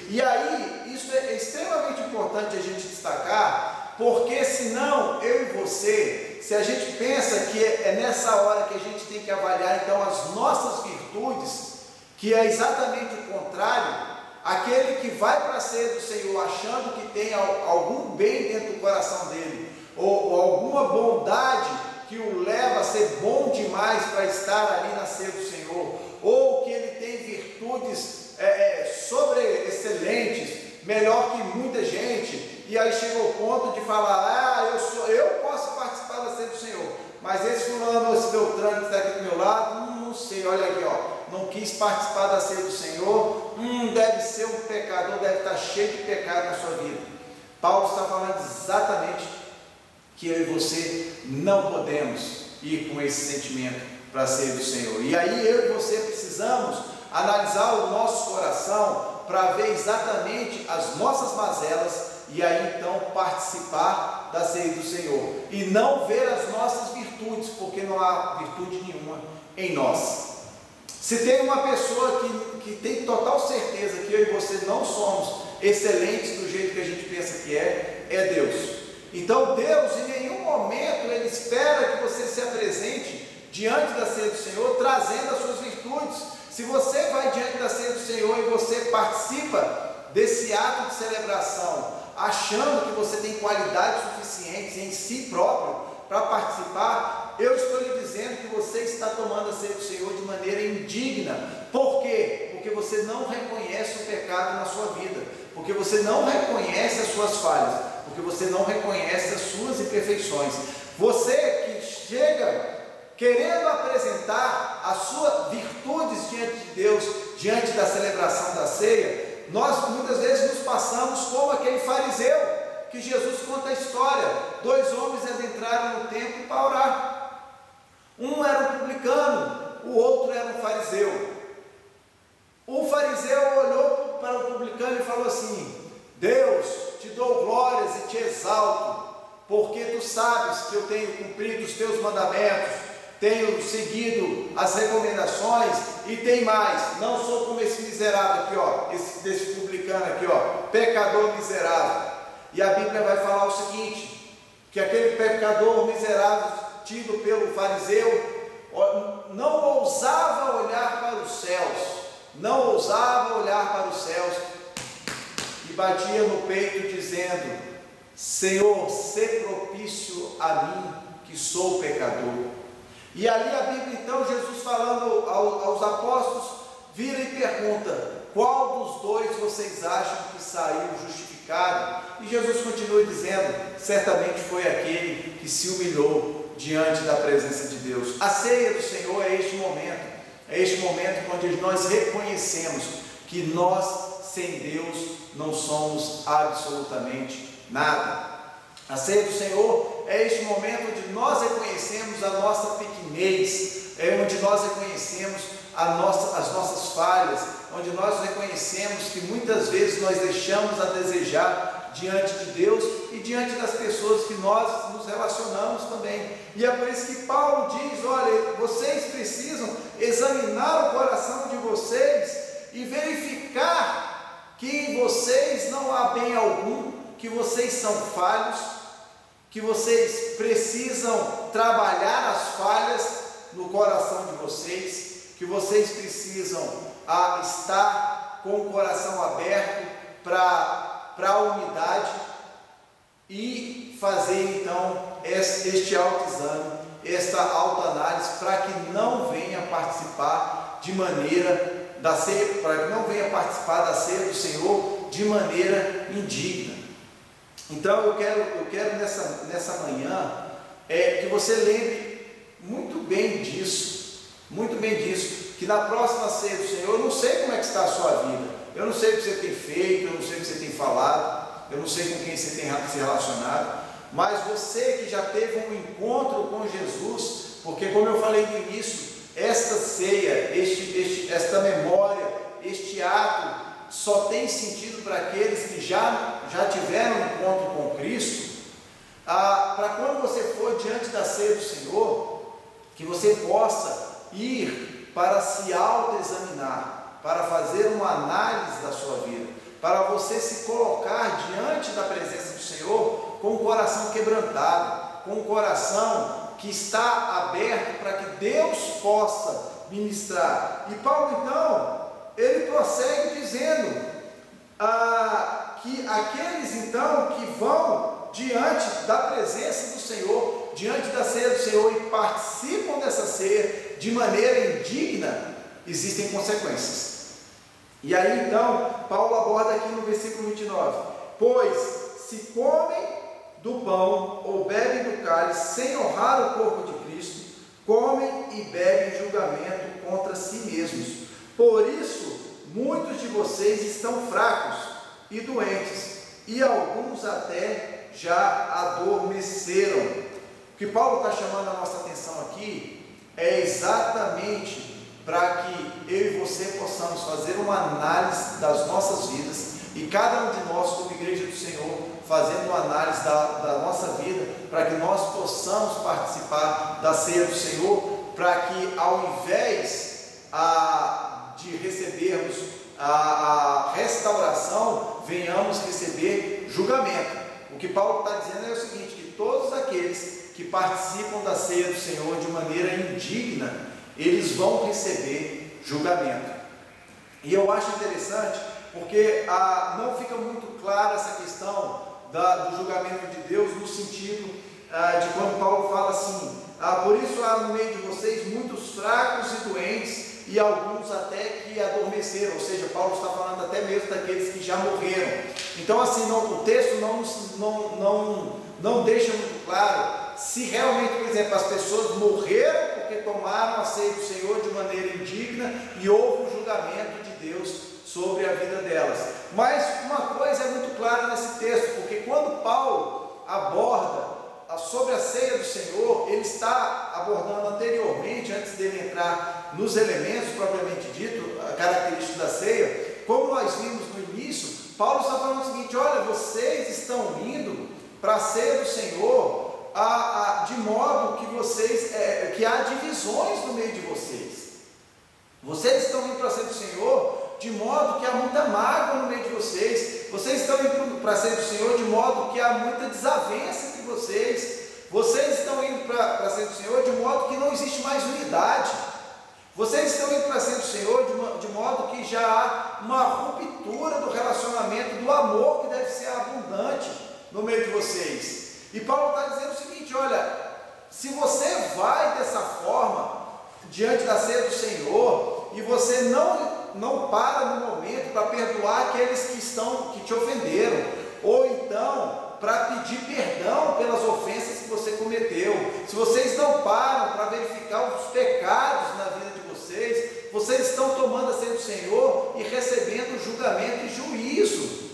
E aí, isso é extremamente importante a gente destacar, porque senão, eu e você, se a gente pensa que é nessa hora que a gente tem que avaliar então as nossas virtudes, que é exatamente o contrário, aquele que vai para a ceia do Senhor achando que tem algum bem dentro do coração dele, ou alguma bondade que o leva a ser bom demais para estar ali na ceia do Senhor, ou que ele tem virtudes excelentes, melhor que muita gente, e aí chega ao ponto de falar, eu posso participar da ceia do Senhor, mas esse fulano, esse Beltrano que está aqui do meu lado, não sei, olha aqui, não quis participar da ceia do Senhor, deve ser um pecador, deve estar cheio de pecado na sua vida. Paulo está falando exatamente que eu e você não podemos ir com esse sentimento para a ceia do Senhor. E aí eu e você precisamos analisar o nosso coração para ver exatamente as nossas mazelas e aí então participar da ceia do Senhor. E não ver as nossas virtudes, porque não há virtude nenhuma em nós. Se tem uma pessoa que tem total certeza que eu e você não somos excelentes do jeito que a gente pensa que é Deus. Então Deus em nenhum momento Ele espera que você se apresente diante da ceia do Senhor trazendo as suas virtudes. Se você vai diante da ceia do Senhor e você participa desse ato de celebração, achando que você tem qualidades suficientes em si próprio para participar, eu estou lhe dizendo que você está tomando a ceia do Senhor de maneira indigna. Por quê? Porque você não reconhece o pecado na sua vida, porque você não reconhece as suas falhas, porque você não reconhece as suas imperfeições. Você que chega querendo apresentar as suas virtudes diante de Deus, diante da celebração da ceia, nós muitas vezes nos passamos como aquele fariseu, que Jesus conta a história. 2 homens adentraram no templo para orar. Um era um publicano, o outro era um fariseu. O fariseu olhou para o publicano e falou assim: Deus, te dou glórias e te exalto, porque tu sabes que eu tenho cumprido os teus mandamentos, tenho seguido as recomendações e tem mais, não sou como esse miserável aqui, ó, desse publicano aqui, ó, pecador miserável. E a Bíblia vai falar o seguinte, que aquele pecador miserável tido pelo fariseu não ousava olhar para os céus, não ousava olhar para os céus e batia no peito dizendo: Senhor, sê propício a mim que sou pecador. E ali a Bíblia, então, Jesus falando aos apóstolos, vira e pergunta: qual dos dois vocês acham que saiu justificado? E Jesus continua dizendo: certamente foi aquele que se humilhou diante da presença de Deus. A ceia do Senhor é este momento onde nós reconhecemos que nós sem Deus não somos absolutamente nada. A ceia do Senhor é este momento onde nós reconhecemos a nossa pequenez, é onde nós reconhecemos as nossas falhas, onde nós reconhecemos que muitas vezes nós deixamos a desejar diante de Deus e diante das pessoas que nós nos relacionamos também. E é por isso que Paulo diz: olha, vocês precisam examinar o coração de vocês e verificar que em vocês não há bem algum, que vocês são falhos, que vocês precisam trabalhar as falhas no coração de vocês, que vocês precisam estar com o coração aberto para a unidade e fazer então este autoexame, esta autoanálise, para que não venha participar de maneira da ceia, para que não venha participar da ceia do Senhor de maneira indigna. Então eu quero nessa manhã que você lembre muito bem disso, que na próxima ceia do Senhor, eu não sei como é que está a sua vida, eu não sei o que você tem feito, eu não sei o que você tem falado, eu não sei com quem você tem se relacionado, mas você que já teve um encontro com Jesus, porque como eu falei no início, esta ceia, esta memória, este ato, só tem sentido para aqueles que já tiveram um encontro com Cristo, para quando você for diante da ceia do Senhor, que você possa ir para se autoexaminar, para fazer uma análise da sua vida, para você se colocar diante da presença do Senhor com o coração quebrantado, com o coração que está aberto para que Deus possa ministrar. E Paulo então, ele prossegue dizendo que aqueles então que vão diante da presença do Senhor, diante da ceia do Senhor e participam dessa ceia de maneira indigna, existem consequências. E aí então, Paulo aborda aqui no versículo 29, pois se comem do pão ou bebem do cálice sem honrar o corpo de Cristo, comem e bebem julgamento contra si mesmos. Por isso, muitos de vocês estão fracos e doentes, e alguns até já adormeceram. O que Paulo está chamando a nossa atenção aqui é exatamente para que eu e você possamos fazer uma análise das nossas vidas, e cada um de nós, como igreja do Senhor, fazendo uma análise da nossa vida, para que nós possamos participar da ceia do Senhor, para que ao invés de recebermos a restauração, venhamos receber julgamento. O que Paulo está dizendo é o seguinte, que todos aqueles que participam da ceia do Senhor de maneira indigna, eles vão receber julgamento. E eu acho interessante, porque não fica muito clara essa questão do julgamento de Deus, no sentido de quando Paulo fala assim, por isso há no meio de vocês muitos fracos e doentes, e alguns até que adormeceram, ou seja, Paulo está falando até mesmo daqueles que já morreram. Então assim, o texto não deixa muito claro se realmente, por exemplo, as pessoas morreram porque tomaram a ceia do Senhor de maneira indigna e houve um julgamento de Deus sobre a vida delas. Mas uma coisa é muito clara nesse texto, porque quando Paulo aborda sobre a ceia do Senhor, ele está abordando anteriormente, antes dele entrar nos elementos propriamente dito, a característica da ceia. Como nós vimos no início, Paulo está falando o seguinte: olha, vocês estão indo para a ceia do Senhor de modo que que há divisões no meio de vocês. Vocês estão indo para a ceia do Senhor de modo que há muita mágoa no meio de vocês. Vocês estão indo para a ceia do Senhor de modo que há muita desavença entre vocês. Vocês estão indo para a ceia do Senhor de modo que não existe mais unidade. Vocês estão indo para a ceia do Senhor de modo que já há uma ruptura do relacionamento, do amor que deve ser abundante no meio de vocês. E Paulo está dizendo o seguinte: olha, se você vai dessa forma diante da ceia do Senhor e você não para no momento para perdoar aqueles que te ofenderam, ou então para pedir perdão pelas ofensas que você cometeu, se vocês não param para verificar os pecados na vida de vocês estão tomando a ceia do Senhor e recebendo julgamento e juízo.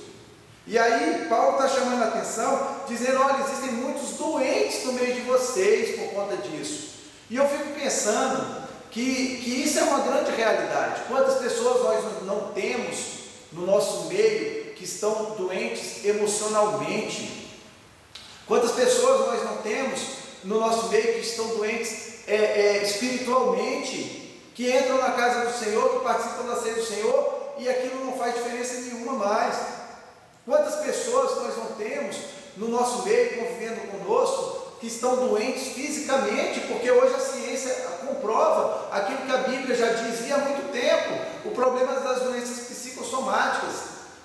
E aí Paulo está chamando a atenção, dizendo: olha, existem muitos doentes no meio de vocês por conta disso. E eu fico pensando que isso é uma grande realidade. Quantas pessoas nós não temos no nosso meio que estão doentes emocionalmente? Quantas pessoas nós não temos no nosso meio que estão doentes espiritualmente, que entram na casa do Senhor, que participam da ceia do Senhor, e aquilo não faz diferença nenhuma mais? Quantas pessoas nós não temos no nosso meio, convivendo conosco, que estão doentes fisicamente, porque hoje a ciência comprova aquilo que a Bíblia já dizia há muito tempo: o problema das doenças psicossomáticas,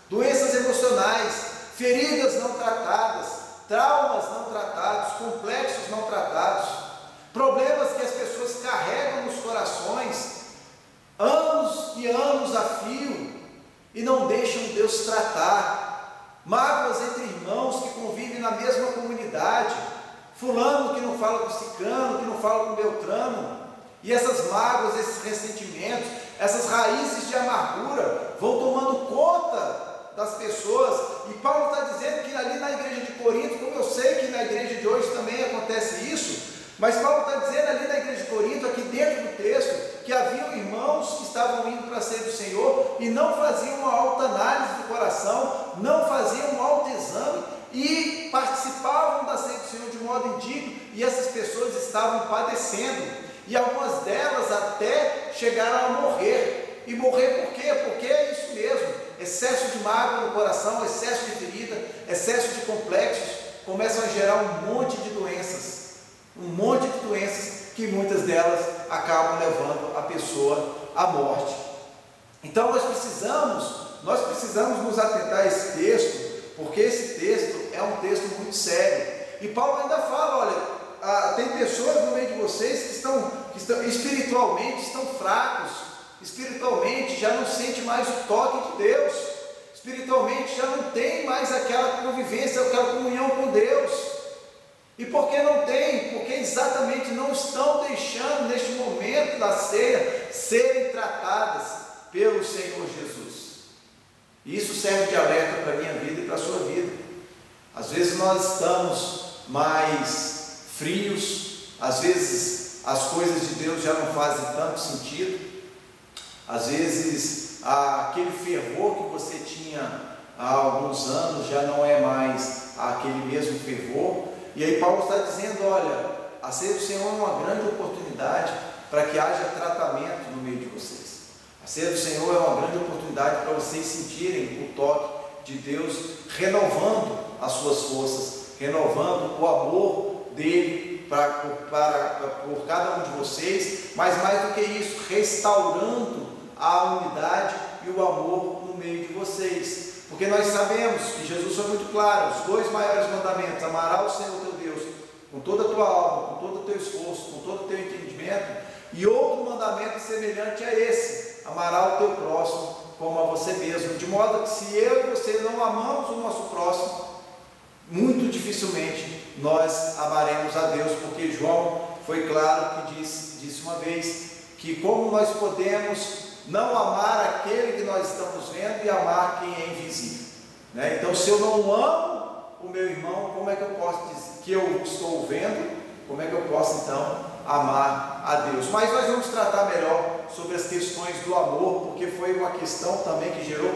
doenças emocionais, feridas não tratadas, traumas não tratados, complexos não tratados, problemas que as pessoas carregam nos corações, anos e anos a fio, e não deixam Deus tratar. Mágoas entre irmãos que convivem na mesma comunidade, fulano que não fala com ciclano, que não fala com beltrano, e essas mágoas, esses ressentimentos, essas raízes de amargura vão tomando conta das pessoas. E Paulo está dizendo que ali na igreja de Corinto, como eu sei que na igreja de hoje também acontece isso, mas Paulo está dizendo ali na igreja de Corinto, aqui dentro do texto, que haviam irmãos que estavam indo para a ceia do Senhor e não faziam uma autoanálise do coração, não faziam um autoexame e participavam da ceia do Senhor de modo indigno, e essas pessoas estavam padecendo, e algumas delas até chegaram a morrer. E morrer por quê? Porque é isso mesmo: excesso de mágoa no coração, excesso de ferida, excesso de complexos, começam a gerar um monte de doenças, que muitas delas acabam levando a pessoa à morte. Então nós precisamos nos atentar a esse texto, porque esse texto é um texto muito sério. E Paulo ainda fala: olha, tem pessoas no meio de vocês que estão espiritualmente estão fracos, espiritualmente já não sente mais o toque de Deus, espiritualmente já não tem mais aquela convivência, aquela comunhão com Deus. E por que não tem? Porque exatamente não estão deixando neste momento da ceia serem tratadas pelo Senhor Jesus. E isso serve de alerta para a minha vida e para a sua vida. Às vezes nós estamos mais frios, às vezes as coisas de Deus já não fazem tanto sentido, às vezes aquele fervor que você tinha há alguns anos já não é mais aquele mesmo fervor. E aí Paulo está dizendo: olha, a ceia do Senhor é uma grande oportunidade para que haja tratamento no meio de vocês. A ceia do Senhor é uma grande oportunidade para vocês sentirem o toque de Deus, renovando as suas forças, renovando o amor dele por cada um de vocês, mas mais do que isso, restaurando a unidade e o amor no meio de vocês. Porque nós sabemos que Jesus foi muito claro: os dois maiores mandamentos: amarás o Senhor teu Deus com toda a tua alma, com todo o teu esforço, com todo o teu entendimento, e outro mandamento semelhante a esse: amarás o teu próximo como a você mesmo. De modo que se eu e você não amamos o nosso próximo, muito dificilmente nós amaremos a Deus, porque João foi claro que disse uma vez que como nós podemos não amar aquele que nós estamos vendo e amar quem é invisível, né? Então, se eu não amo o meu irmão, como é que eu posso dizer que eu estou vendo? Como é que eu posso então amar a Deus? Mas nós vamos tratar melhor sobre as questões do amor, porque foi uma questão também que gerou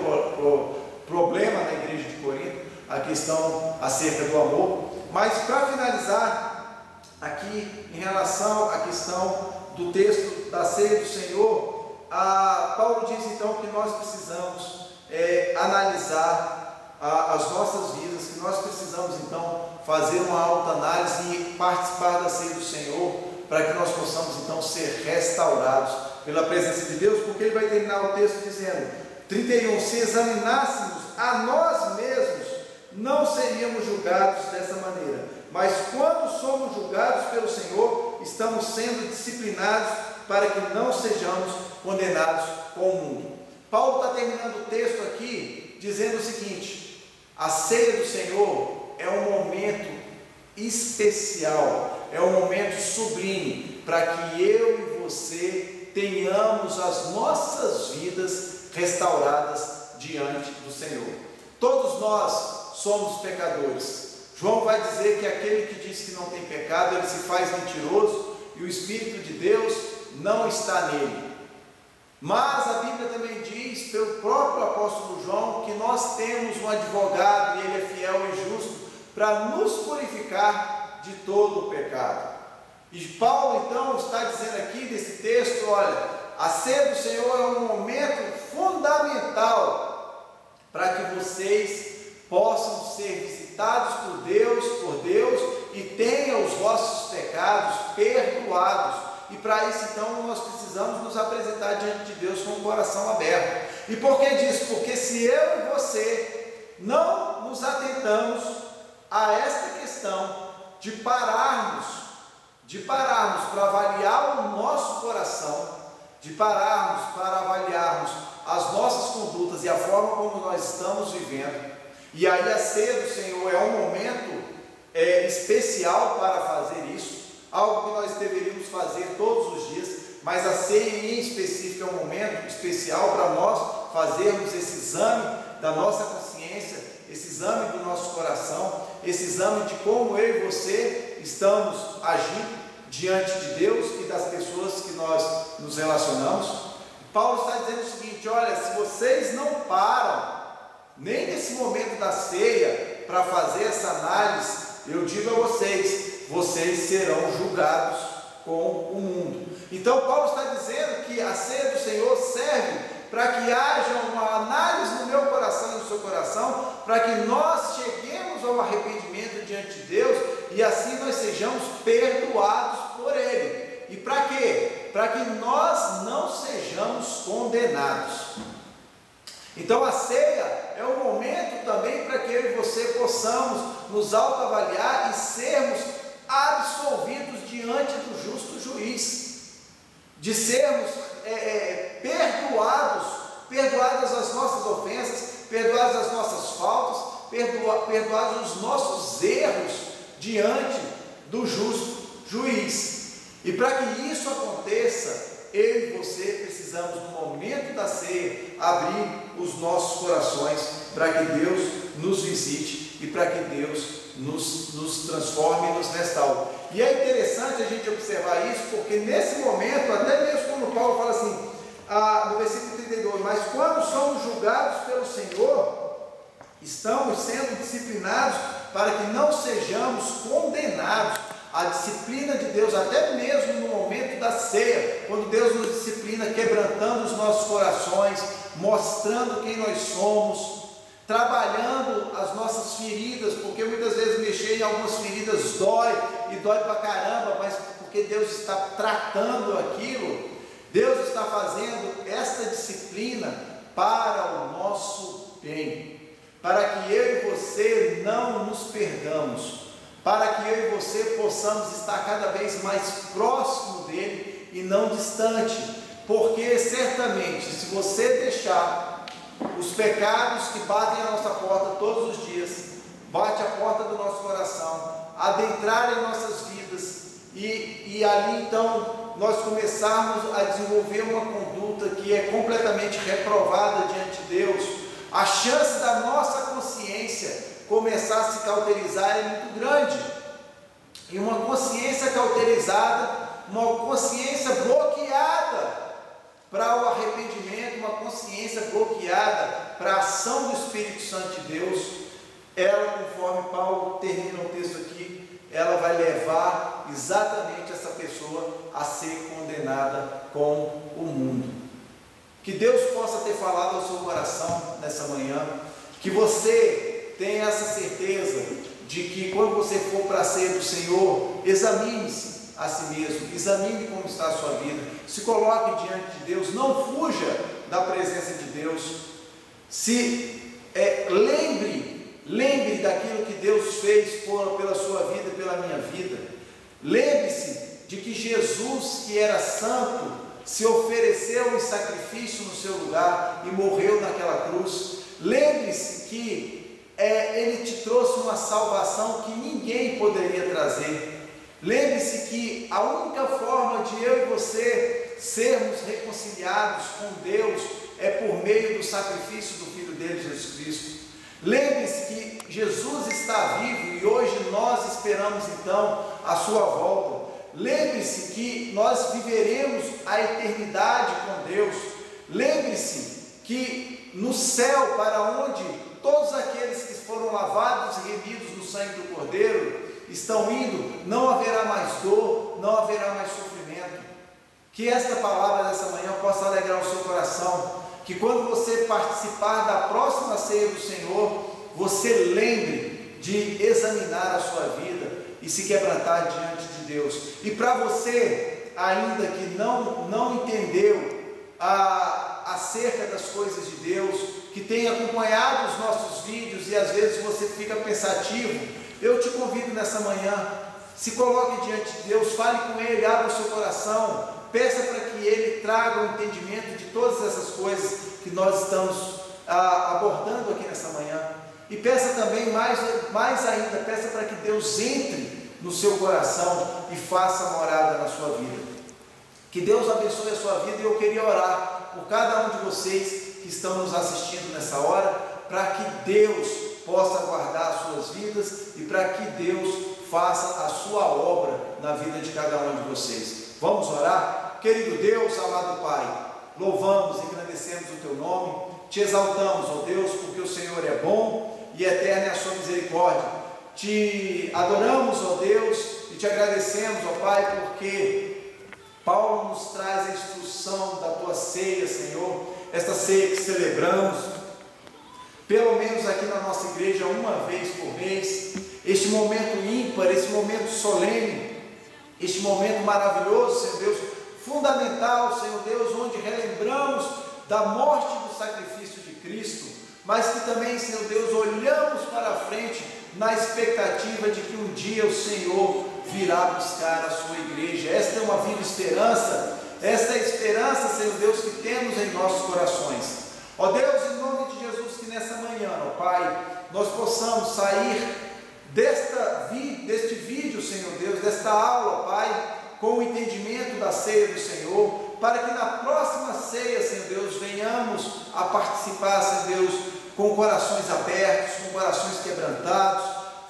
problema na igreja de Corinto, a questão acerca do amor. Mas para finalizar aqui, em relação à questão do texto da ceia do Senhor, Paulo diz então que nós precisamos analisar as nossas vidas, que nós precisamos então fazer uma autoanálise e participar da ceia do Senhor, para que nós possamos então ser restaurados pela presença de Deus, porque ele vai terminar o texto dizendo, 31, se examinássemos a nós mesmos, não seríamos julgados dessa maneira, mas quando somos julgados pelo Senhor, estamos sendo disciplinados para que não sejamos condenados com o mundo. Paulo está terminando o texto aqui dizendo o seguinte: a ceia do Senhor é um momento especial, é um momento sublime, para que eu e você tenhamos as nossas vidas restauradas diante do Senhor. Todos nós somos pecadores. João vai dizer que aquele que diz que não tem pecado, ele se faz mentiroso e o Espírito de Deus não está nele. Mas a Bíblia também diz, pelo próprio apóstolo João, que nós temos um advogado e ele é fiel e justo para nos purificar de todo o pecado. E Paulo então está dizendo aqui nesse texto, olha, a ceia do Senhor é um momento fundamental para que vocês possam ser visitados por Deus e tenham os vossos pecados perdoados. E para isso então nós precisamos nos apresentar diante de Deus com o coração aberto. E por que disso? Porque se eu e você não nos atentamos a esta questão de pararmos para avaliar o nosso coração, de pararmos para avaliarmos as nossas condutas e a forma como nós estamos vivendo, e aí a ceia do Senhor é um momento especial para fazer isso, algo que nós deveríamos fazer todos os dias, mas a ceia em específico é um momento especial para nós fazermos esse exame da nossa consciência, esse exame do nosso coração, esse exame de como eu e você estamos agindo diante de Deus e das pessoas que nós nos relacionamos. Paulo está dizendo o seguinte: olha, se vocês não param nem nesse momento da ceia para fazer essa análise, eu digo a vocês serão julgados com o mundo. Então Paulo está dizendo que a ceia do Senhor serve para que haja uma análise no meu coração e no seu coração, para que nós cheguemos ao arrependimento diante de Deus e assim nós sejamos perdoados por Ele. E para quê? Para que nós não sejamos condenados. Então a ceia é um momento também para que eu e você possamos nos autoavaliar e sermos absolvidos diante do justo juiz, de sermos perdoadas as nossas ofensas, perdoadas as nossas faltas, perdoados os nossos erros diante do justo juiz. E para que isso aconteça, eu e você precisamos, no momento da ceia, abrir os nossos corações para que Deus nos visite e para que Deus nos transforme e nos restaure. E é interessante a gente observar isso, porque nesse momento, até mesmo quando Paulo fala assim, no versículo 32, mas quando somos julgados pelo Senhor, estamos sendo disciplinados para que não sejamos condenados. A disciplina de Deus, até mesmo no momento da ceia, quando Deus nos disciplina, quebrantando os nossos corações, mostrando quem nós somos, trabalhando as nossas feridas, porque muitas vezes mexer em algumas feridas dói, e dói pra caramba, mas porque Deus está tratando aquilo, Deus está fazendo esta disciplina para o nosso bem, para que eu e você não nos perdamos, para que eu e você possamos estar cada vez mais próximo dele e não distante, porque certamente, se você deixar os pecados que batem a nossa porta todos os dias, bate a porta do nosso coração, adentrar em nossas vidas, e ali então nós começarmos a desenvolver uma conduta que é completamente reprovada diante de Deus, a chance da nossa consciência começar a se cauterizar é muito grande. E uma consciência cauterizada, uma consciência bloqueada para o arrependimento, uma consciência bloqueada para a ação do Espírito Santo de Deus, ela, conforme Paulo termina o texto aqui, ela vai levar exatamente essa pessoa a ser condenada com o mundo. Que Deus possa ter falado ao seu coração nessa manhã, que você tenha essa certeza de que quando você for para a ceia do Senhor, examine-se a si mesmo, examine como está a sua vida, se coloque diante de Deus, não fuja da presença de Deus, lembre daquilo que Deus fez pela sua vida, pela minha vida. Lembre-se de que Jesus, que era santo, se ofereceu em sacrifício no seu lugar e morreu naquela cruz. Lembre-se que Ele te trouxe uma salvação que ninguém poderia trazer. Lembre-se que a única forma de eu e você sermos reconciliados com Deus é por meio do sacrifício do Filho dele, Jesus Cristo. Lembre-se que Jesus está vivo e hoje nós esperamos então a sua volta. Lembre-se que nós viveremos a eternidade com Deus. Lembre-se que no céu, para onde todos aqueles que foram lavados e remidos no sangue do Cordeiro estão indo, não haverá mais dor, não haverá mais sofrimento. Que esta palavra dessa manhã possa alegrar o seu coração, que quando você participar da próxima ceia do Senhor, você lembre de examinar a sua vida e se quebrantar diante de Deus. E para você ainda que não entendeu acerca das coisas de Deus, que tem acompanhado os nossos vídeos e às vezes você fica pensativo, eu te convido nessa manhã, se coloque diante de Deus, fale com Ele, abra o seu coração, peça para que Ele traga o entendimento de todas essas coisas que nós estamos abordando aqui nessa manhã. E peça também, mais ainda, peça para que Deus entre no seu coração e faça morada na sua vida. Que Deus abençoe a sua vida, e eu queria orar por cada um de vocês que estão nos assistindo nessa hora, para que Deus possa guardar as suas vidas e para que Deus faça a sua obra na vida de cada um de vocês. Vamos orar? Querido Deus, amado Pai, louvamos e engrandecemos o Teu nome, te exaltamos, ó Deus, porque o Senhor é bom e eterna é a sua misericórdia. Te adoramos, ó Deus, e te agradecemos, ó Pai, porque Paulo nos traz a instrução da Tua ceia, Senhor, esta ceia que celebramos, pelo menos aqui na nossa igreja, uma vez por mês, este momento ímpar, este momento solene, este momento maravilhoso, Senhor Deus, fundamental, Senhor Deus, onde relembramos da morte e do sacrifício de Cristo, mas que também, Senhor Deus, olhamos para a frente na expectativa de que um dia o Senhor virá buscar a sua igreja. Esta é uma viva esperança, esta é a esperança, Senhor Deus, que temos em nossos corações. Ó Deus, em nome de Jesus, que nessa manhã, ó Pai, nós possamos sair deste vídeo, Senhor Deus, desta aula, Pai, com o entendimento da ceia do Senhor, para que na próxima ceia, Senhor Deus, venhamos a participar, Senhor Deus, com corações abertos, com corações quebrantados,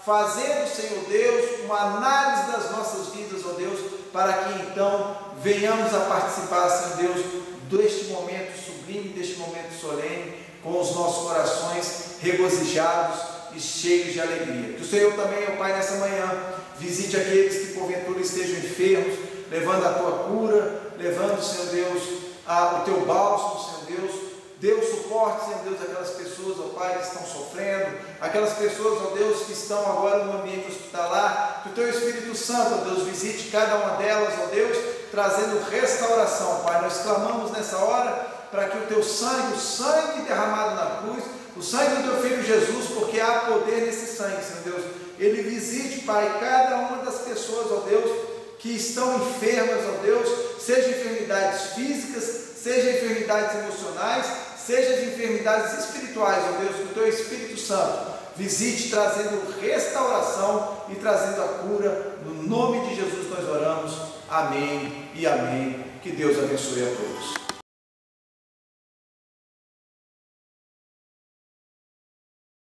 fazendo, Senhor Deus, uma análise das nossas vidas, ó Deus, para que então venhamos a participar, Senhor Deus, deste momento sublime, deste momento solene, com os nossos corações regozijados e cheios de alegria. Que o Senhor também, ó Pai, nessa manhã, visite aqueles que porventura estejam enfermos, levando a Tua cura, levando, Senhor Deus, o Teu bálsamo, Senhor Deus. Dê o suporte, Senhor Deus, àquelas pessoas, ó Pai, que estão sofrendo, aquelas pessoas, ó Deus, que estão agora no ambiente hospitalar. Que o Teu Espírito Santo, ó Deus, visite cada uma delas, ó Deus, trazendo restauração, Pai. Nós clamamos nessa hora para que o Teu sangue, o sangue derramado na cruz, o sangue do Teu Filho Jesus, porque há poder nesse sangue, Senhor Deus, ele visite, Pai, cada uma das pessoas, ó Deus, que estão enfermas, ó Deus, seja enfermidades físicas, seja enfermidades emocionais, seja as enfermidades espirituais, ó Deus, que o Teu Espírito Santo visite, trazendo restauração e trazendo a cura. No nome de Jesus nós oramos. Amém e amém. Que Deus abençoe a todos.